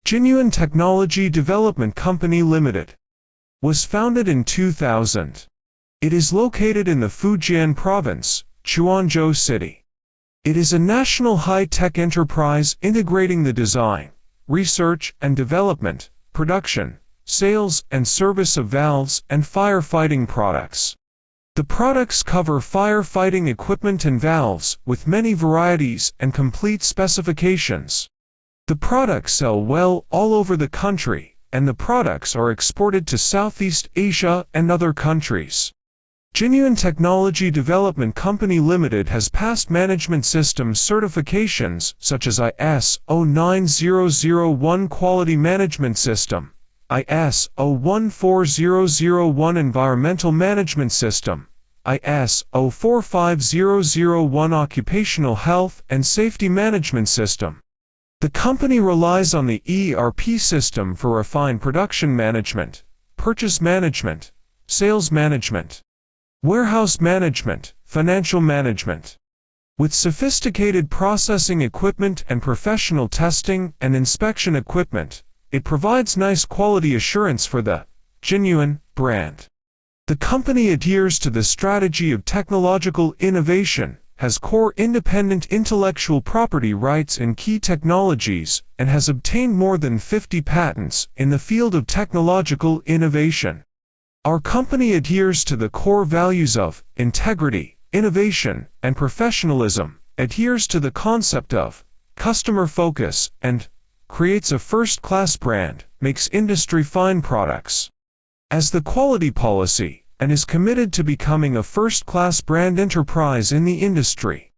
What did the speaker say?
Jinyuan Technology Development Company Limited was founded in 2000. It is located in the Fujian Province, Quanzhou City. It is a national high-tech enterprise integrating the design, research and development, production, sales and service of valves and firefighting products. The products cover firefighting equipment and valves with many varieties and complete specifications. The products sell well all over the country, and the products are exported to Southeast Asia and other countries. Jinyuan Technology Development Company Limited has passed management systems certifications such as ISO 9001 Quality Management System, ISO 14001 Environmental Management System, ISO 45001 Occupational Health and Safety Management System. The company relies on the ERP system for refined production management, purchase management, sales management, warehouse management, financial management. With sophisticated processing equipment and professional testing and inspection equipment, it provides nice quality assurance for the Jinyuan brand. The company adheres to the strategy of technological innovation, has core independent intellectual property rights in key technologies, and has obtained more than 50 patents in the field of technological innovation. Our company adheres to the core values of integrity, innovation, and professionalism, adheres to the concept of customer focus, and creates a first-class brand, makes industry-fine products as the quality policy, and is committed to becoming a first-class brand enterprise in the industry.